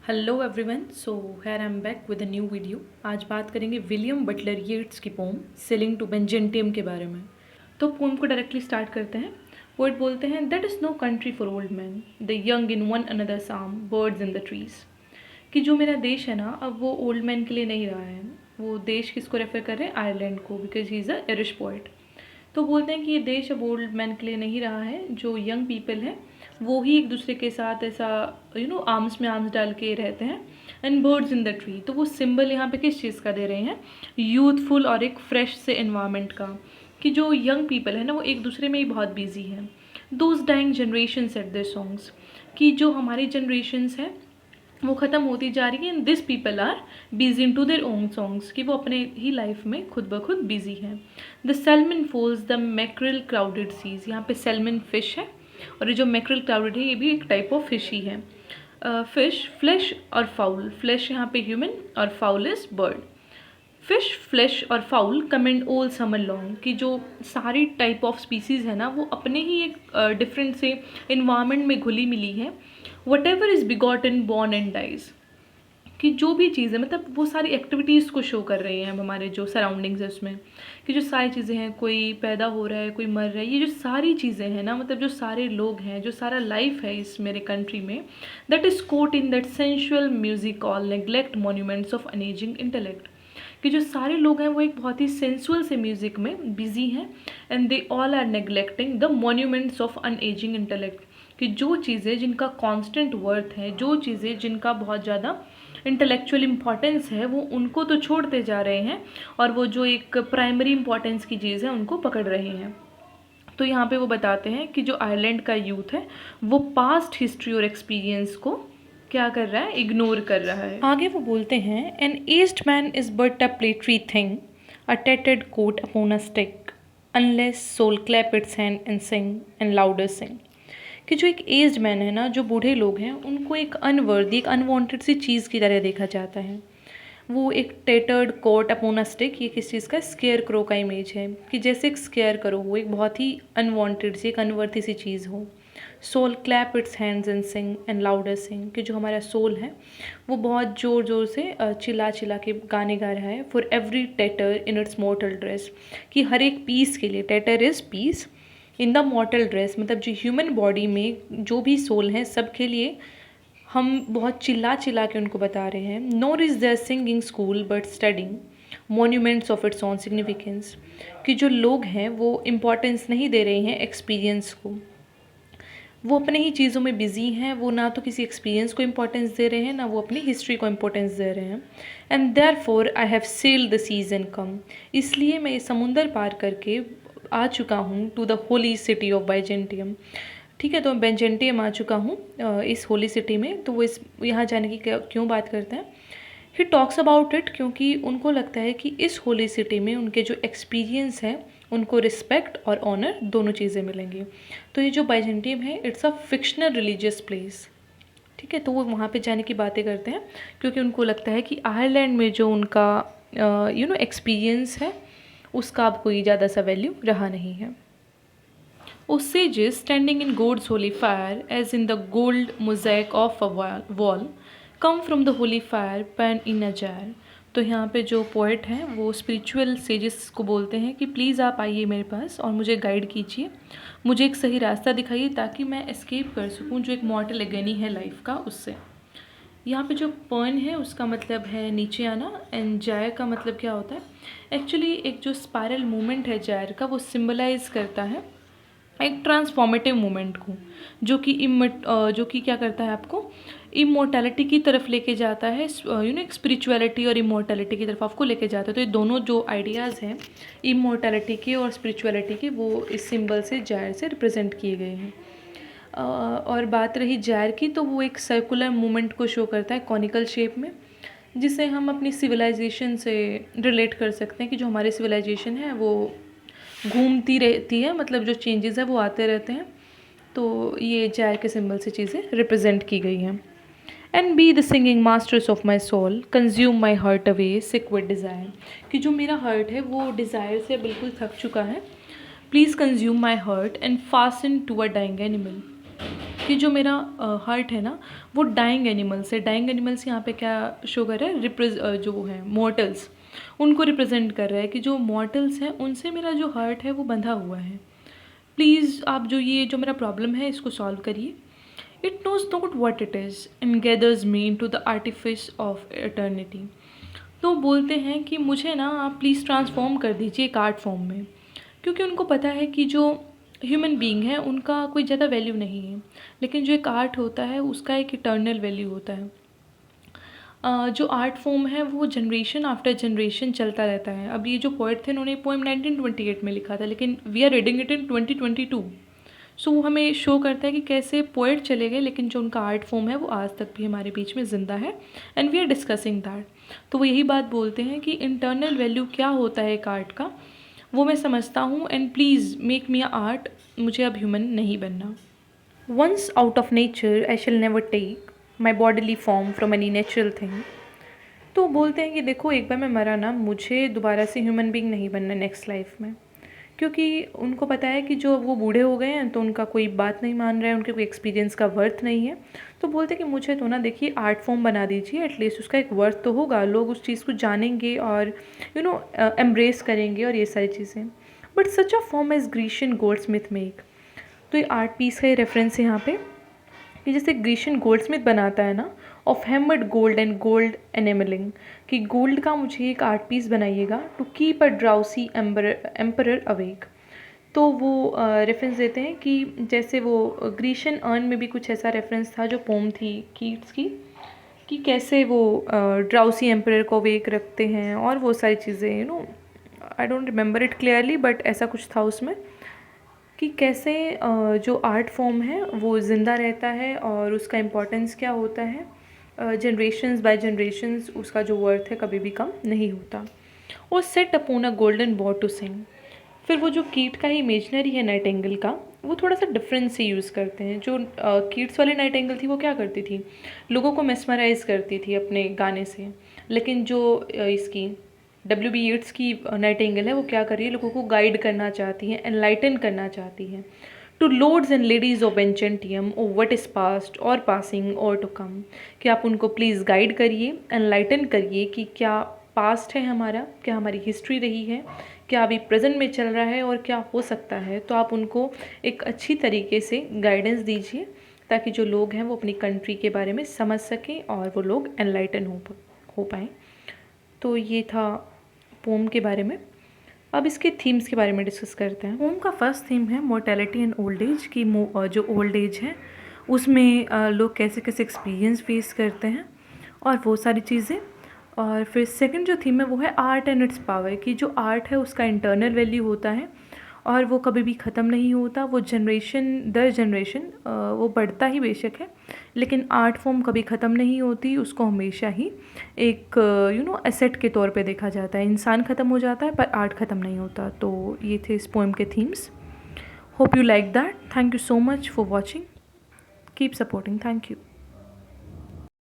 Hello everyone, so here I am back with a new video. आज बात करेंगे William Butler येट्स की pome selling to बेंजेंटियम के बारे में। तो पोम को डायरेक्टली स्टार्ट करते हैं। पोएट बोलते हैं, that is no country for old man, the young in one another साम, बर्ड्स इन द ट्रीज। कि जो मेरा देश है ना, अब वो ओल्ड मैन के लिए नहीं रहा है। वो देश किसको रेफर कर रहे हैं? आयरलैंड को, because he is a Irish poet. तो बोलते हैं कि ये देश अब ओल्ड मैन के लिए नहीं रहा है। जो यंग पीपल है वो ही एक दूसरे के साथ ऐसा आर्म्स में आर्म्स डाल के रहते हैं। And birds in the tree, तो वो सिंबल यहाँ पे किस चीज़ का दे रहे हैं? यूथफुल और एक फ्रेश से इन्वायरमेंट का। कि जो यंग पीपल है ना, वो एक दूसरे में ही बहुत बिजी है। Those dying generation set their songs, कि जो हमारी जनरेशन्स हैं वो ख़त्म होती जा रही है। And this people are busy in to their own songs, कि वो अपने ही लाइफ में खुद ब खुद बिजी हैं। The salmon falls the mackerel crowded seas, यहाँ पे सेलमन फिश है और ये जो मैक्रिल क्राउडेड है ये भी एक टाइप ऑफ फिश ही है। फिश, फ्लैश और फाउल, फ्लैश यहाँ पे ह्यूमन और fowl is bird. Fish, flesh और fowl commend all summer long, कि जो सारी टाइप ऑफ स्पीसीज़ है ना वो अपने ही एक डिफरेंट से इन्वायरमेंट में घुली मिली है। Whatever is begotten born and dies, कि जो भी चीज़ है मतलब वो सारी एक्टिविटीज़ को शो कर रहे हैं हमारे जो सराउंडिंग्स है उसमें। कि जो सारी चीज़ें हैं, कोई पैदा हो रहा है, कोई मर रहा है, ये जो सारी चीज़ें हैं ना, मतलब जो सारे लोग हैं, जो सारा लाइफ है इस मेरे कंट्री में, that is caught in that sensual music all neglect monuments of unageing intellect. कि जो सारे लोग हैं वो एक बहुत ही सेंसुअल से म्यूज़िक में बिजी हैं। And they all are neglecting the monuments of unageing intellect, कि जो चीज़ें जिनका कांस्टेंट वर्थ है, जो चीज़ें जिनका बहुत ज़्यादा इंटेलेक्चुअल इम्पॉर्टेंस है, वो उनको तो छोड़ते जा रहे हैं और वो जो एक प्राइमरी इम्पॉर्टेंस की चीज़ है उनको पकड़ रहे हैं। तो यहाँ पे वो बताते हैं कि जो आयरलैंड का यूथ है वो पास्ट हिस्ट्री और एक्सपीरियंस को क्या कर रहा है? इग्नोर कर रहा है। आगे वो बोलते हैं, an aged man is but a paltry thing, a टेटेड coat upon a stick, unless soul clap its hand and sing and louder sing. कि जो एक एज्ड मैन है ना, जो बूढ़े लोग हैं, उनको एक अनवर्दी, एक अनवांटेड सी चीज़ की तरह देखा जाता है। वो एक टेटर्ड कोट अपॉन अ स्टिक, ये किस चीज़ का? स्केयर क्रो का इमेज है। कि जैसे एक स्केयर करो, वो एक बहुत ही अनवांटेड सी, एक अनवर्थी सी चीज़ हो। Soul clap its hands and sing and louder sing, कि जो हमारा सोल है वो बहुत ज़ोर ज़ोर से चिल्ला चिल्ला के गाने गा रहा है। For every tatter in its mortal dress, कि हर एक पीस के लिए, tatter is piece, in the mortal dress मतलब जो ह्यूमन बॉडी में जो भी सोल हैं सब के लिए हम बहुत चिल्ला चिल्ला के उनको बता रहे हैं। Nor is there singing school but studying monuments of its own significance, कि जो लोग हैं वो इम्पॉर्टेंस नहीं दे रहे हैं एक्सपीरियंस को। वो अपने ही चीज़ों में बिजी हैं, वो ना तो किसी एक्सपीरियंस को इम्पोर्टेंस दे रहे हैं, ना वो अपनी हिस्ट्री को इम्पोर्टेंस दे रहे हैं। And therefore I have sailed the seas and come, इसलिए मैं ये समुंदर पार करके आ चुका हूँ to the holy city of Byzantium. ठीक है, तो मैं बेंजेंटियम आ चुका हूँ इस होली सिटी में। तो वो इस यहाँ जाने की क्यों बात करते हैं? ही टॉक्स अबाउट इट, क्योंकि उनको लगता है कि इस होली सिटी में उनके जो एक्सपीरियंस है उनको रिस्पेक्ट और ऑनर दोनों चीज़ें मिलेंगी। तो ये जो बाइजेंटियम है it's a fictional religious place. ठीक है, तो वो वहाँ पे जाने की बातें करते हैं क्योंकि उनको लगता है कि आयरलैंड में जो उनका एक्सपीरियंस है उसका अब कोई ज़्यादा सा वैल्यू रहा नहीं है। O sages standing in God's holy fire, as in the gold mosaic of a wall, come from the holy fire pan in a jar. तो यहाँ पे जो पोएट हैं वो स्पिरिचुअल सेजेस को बोलते हैं कि प्लीज़ आप आइए मेरे पास और मुझे गाइड कीजिए, मुझे एक सही रास्ता दिखाइए ताकि मैं एस्केप कर सकूँ जो एक मॉर्टल एगनी है लाइफ का उससे। यहाँ पे जो पर्न है उसका मतलब है नीचे आना, एंड जायर का मतलब क्या होता है? एक्चुअली एक जो स्पायरल मूवमेंट है जायर का, वो सिम्बलाइज करता है एक ट्रांसफॉर्मेटिव मोमेंट को, जो कि क्या करता है आपको इमोर्टैलिटी की तरफ लेके जाता है। एक स्पिरिचुअलिटी और इमोर्टैलिटी की तरफ आपको लेके जाता है। तो ये दोनों जो आइडियाज़ हैं इमोर्टैलिटी के और स्पिरिचुअलिटी के, वो इस सिंबल से जायर से रिप्रेजेंट किए गए हैं। और बात रही जायर की, तो वो एक सर्कुलर मूवमेंट को शो करता है कॉनिकल शेप में, जिसे हम अपनी सिविलाइजेशन से रिलेट कर सकते हैं कि जो हमारी सिविलाइजेशन है वो घूमती रहती है, मतलब जो चेंजेस है वो आते रहते हैं। तो ये जायर के सिंबल से चीज़ें रिप्रेजेंट की गई हैं। And be the singing masters of my soul, consume my heart away sick with desire, कि जो मेरा हर्ट है वो डिज़ायर से बिल्कुल थक चुका है। Please consume my heart and fasten to a dying animal, कि जो मेरा हार्ट है ना वो डाइंग एनिमल्स है। डाइंग एनिमल्स यहाँ पे क्या शो कर रहा है, जो है मॉर्टल्स, उनको रिप्रेजेंट कर रहा है कि जो मॉर्टल्स हैं उनसे मेरा जो हार्ट है वो बंधा हुआ है। प्लीज़ आप जो मेरा प्रॉब्लम है इसको सॉल्व करिए। It knows not what it is and gathers me to the artifice of eternity. तो बोलते हैं कि मुझे ना आप प्लीज़ ट्रांसफॉर्म कर दीजिए एक आर्ट फॉर्म में, क्योंकि उनको पता है कि जो ह्यूमन बीइंग है उनका कोई ज़्यादा वैल्यू नहीं है, लेकिन जो एक आर्ट होता है उसका एक इटर्नल वैल्यू होता है। जो आर्ट फॉर्म है वो जनरेशन आफ्टर जनरेशन चलता रहता है। अब ये जो पोएट थे उन्होंने पोएम 1928 में लिखा था, लेकिन we are reading it in 2022। So वो हमें शो करता है कि कैसे पोएट चले गए लेकिन जो उनका आर्ट फॉर्म है वो आज तक भी हमारे बीच में ज़िंदा है, and we are discussing that. तो वो यही बात बोलते हैं कि इंटरनल वैल्यू क्या होता है एक आर्ट का, वो मैं समझता हूँ, and please make me a art, मुझे अब ह्यूमन नहीं बनना। Once out of nature I shall never take my bodily form from any natural thing. तो बोलते हैं कि देखो एक बार मैं मरा ना, मुझे दोबारा से ह्यूमन बीइंग नहीं बनना नेक्स्ट लाइफ में, क्योंकि उनको पता है कि जो वो बूढ़े हो गए हैं तो उनका कोई बात नहीं मान रहा है, उनके कोई एक्सपीरियंस का वर्थ नहीं है। तो बोलते हैं कि मुझे तो ना देखिए आर्ट फॉर्म बना दीजिए, एटलीस्ट उसका एक वर्थ तो होगा, लोग उस चीज़ को जानेंगे और एम्ब्रेस करेंगे और ये सारी चीज़ें। But such a form as Grecian goldsmith make. तो ये आर्ट पीस का ये रेफरेंस है यहाँ पे कि जैसे ग्रीशियन गोल्डस्मिथ बनाता है ना, of hammered gold and gold enamelling, कि गोल्ड का मुझे एक आर्ट पीस बनाइएगा to keep a drowsy emperor awake. तो वो रेफरेंस देते हैं कि जैसे वो ग्रीशियन अर्न में भी कुछ ऐसा रेफरेंस था जो पोम थी कीट्स की, कि कैसे वो ड्राउसी एम्परर को अवेक रखते हैं और वो सारी चीज़ें, I don't remember it clearly, but ऐसा कुछ था उसमें कि कैसे जो आर्ट फॉर्म है वो ज़िंदा रहता है और उसका इम्पोर्टेंस क्या होता है, जनरेशन्स बाय जनरेशन्स उसका जो वर्थ है कभी भी कम नहीं होता। और set upon a golden board to sing. फिर वो जो कीट का ही इमेजनरी है नाइटिंगेल का, वो थोड़ा सा डिफरेंट से यूज़ करते हैं। जो कीट्स वाली नाइटिंगेल थी वो क्या करती थी, लोगों को मेस्मराइज करती थी अपने गाने से, लेकिन जो इसकी W.B. येट्स की नाइटिंगेल है वो क्या कर रही है, लोगों को गाइड करना चाहती है, एनलाइटन करना चाहती है। To lords and ladies of Enchantium o what is past और पासिंग और टू कम, कि आप उनको प्लीज़ गाइड करिए, एनलाइटन करिए कि क्या पास्ट है हमारा, क्या हमारी हिस्ट्री रही है, क्या अभी प्रेजेंट में चल रहा है और क्या हो सकता है। तो आप उनको एक अच्छी तरीके से गाइडेंस दीजिए ताकि जो लोग हैं वो अपनी कंट्री के बारे में समझ सकें और वो लोग एनलाइटन हो पाएँ। तो ये था पोम के बारे में। अब इसके थीम्स के बारे में डिस्कस करते हैं। पोम का फर्स्ट थीम है मोर्टेलिटी एंड ओल्ड एज की। जो ओल्ड एज है उसमें लोग कैसे कैसे एक्सपीरियंस फेस करते हैं और वो सारी चीज़ें। और फिर सेकंड जो थीम है वो है आर्ट एंड इट्स पावर, कि जो आर्ट है उसका इंटरनल वैल्यू होता है और वो कभी भी ख़त्म नहीं होता, वो जनरेशन दर जनरेशन वो बढ़ता ही बेशक है, लेकिन आर्ट फॉर्म कभी ख़त्म नहीं होती, उसको हमेशा ही एक एसेट के तौर पे देखा जाता है। इंसान ख़त्म हो जाता है पर आर्ट ख़त्म नहीं होता। तो ये थे इस पोएम के themes. Hope you like that. Thank you so much for watching, keep supporting, thank you.